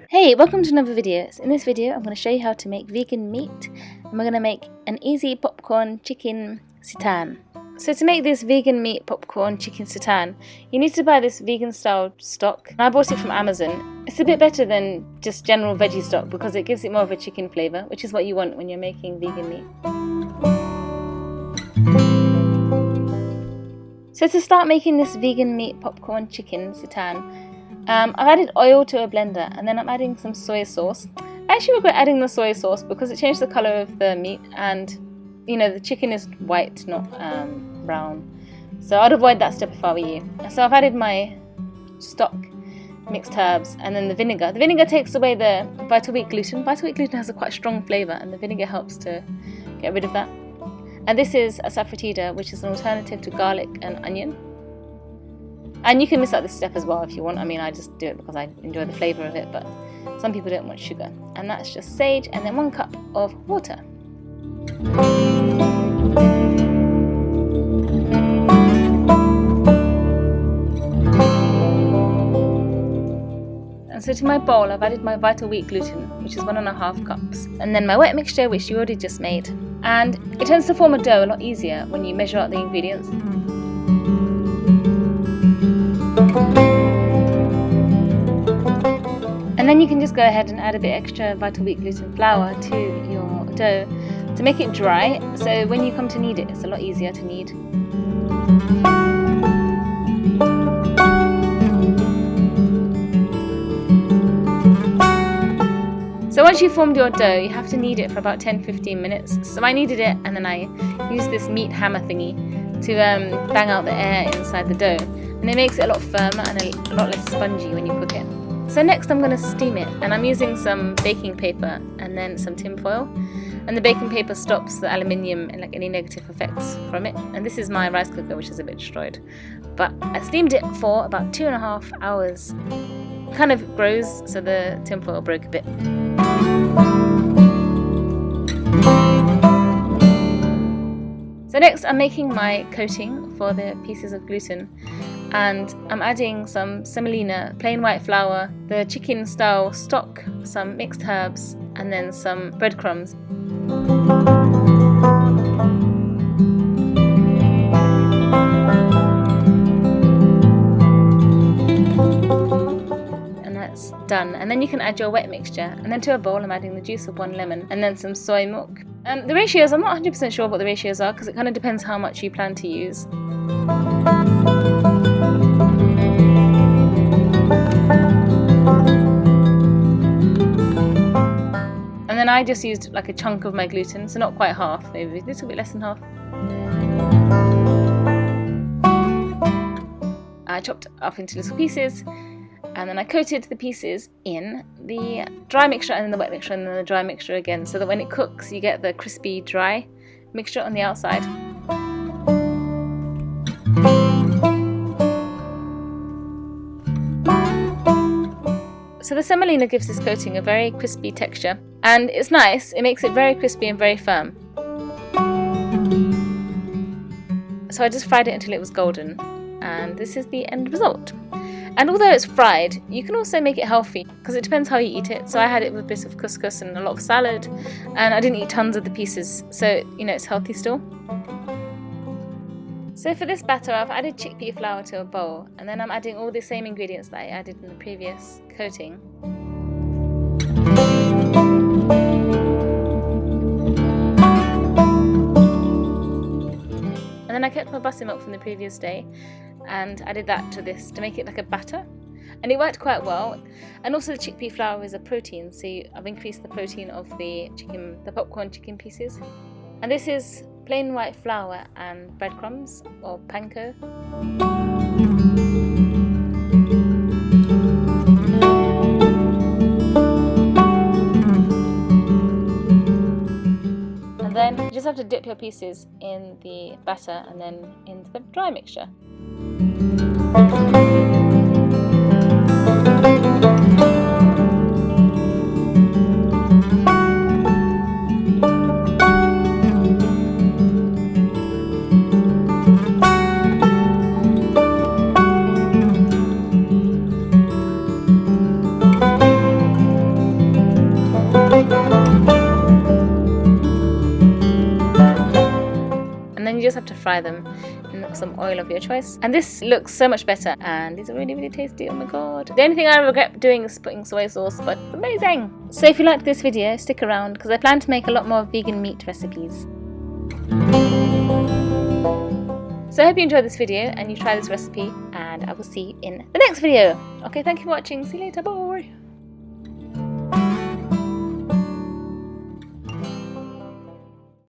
Hey, welcome to another video. So in this video I'm going to show you how to make vegan meat, and we're going to make an easy popcorn chicken seitan. So to make this vegan meat popcorn chicken seitan, you need to buy this vegan style stock. I bought it from Amazon. It's a bit better than just general veggie stock because it gives it more of a chicken flavour, which is what you want when you're making vegan meat. So to start making this vegan meat popcorn chicken seitan, I've added oil to a blender, and then I'm adding some soy sauce. I actually regret adding the soy sauce because it changed the colour of the meat, and the chicken is white, not brown. So I'd avoid that step if I were you. So I've added my stock, mixed herbs, and then the vinegar. The vinegar takes away the vital wheat gluten. Vital wheat gluten has a quite strong flavour, and the vinegar helps to get rid of that. And this is a saffrotida, which is an alternative to garlic and onion. And you can miss out this step as well if you want. I mean, I just do it because I enjoy the flavour of it, but some people don't want sugar. And that's just sage, and then 1 cup of water. And so to my bowl, I've added my vital wheat gluten, which is 1.5 cups. And then my wet mixture, which you already just made. And it tends to form a dough a lot easier when you measure out the ingredients. And then you can just go ahead and add a bit extra vital wheat gluten flour to your dough to make it dry, so when you come to knead it, it's a lot easier to knead. So once you've formed your dough, you have to knead it for about 10-15 minutes. So I kneaded it, and then I used this meat hammer thingy to bang out the air inside the dough. And it makes it a lot firmer and a lot less spongy when you cook it. So next I'm going to steam it, and I'm using some baking paper and then some tin foil. And the baking paper stops the aluminium and any negative effects from it. And this is my rice cooker, which is a bit destroyed. But I steamed it for about 2.5 hours. It kind of grows, so the tin foil broke a bit. So next I'm making my coating for the pieces of gluten, and I'm adding some semolina, plain white flour, the chicken style stock, some mixed herbs, and then some breadcrumbs. And that's done. And then you can add your wet mixture, and then to a bowl I'm adding the juice of 1 lemon and then some soy milk. The ratios, I'm not 100% sure what the ratios are because it kind of depends how much you plan to use. And then I just used like a chunk of my gluten, so not quite half, maybe a little bit less than half. I chopped up into little pieces, and then I coated the pieces in the dry mixture and then the wet mixture and then the dry mixture again, so that when it cooks you get the crispy dry mixture on the outside. So the semolina gives this coating a very crispy texture, and it's nice, it makes it very crispy and very firm. So I just fried it until it was golden, and this is the end result. And although it's fried, you can also make it healthy because it depends how you eat it. So I had it with a bit of couscous and a lot of salad, and I didn't eat tons of the pieces, so it's healthy still. So for this batter, I've added chickpea flour to a bowl, and then I'm adding all the same ingredients that I added in the previous coating. And then I kept my buttermilk from the previous day and added that to this to make it like a batter, and it worked quite well. And also the chickpea flour is a protein, so I've increased the protein of the popcorn chicken pieces. And this is plain white flour and breadcrumbs or panko. And then you just have to dip your pieces in the batter and then into the dry mixture. and then you just have to fry them in some oil of your choice. And this looks so much better, and these are really, really tasty. Oh my god. The only thing I regret doing is putting soy sauce, but it's amazing. So if you liked this video, stick around, because I plan to make a lot more vegan meat recipes. So I hope you enjoyed this video and you try this recipe, and I will see you in the next video. Okay, thank you for watching. See you later. Bye.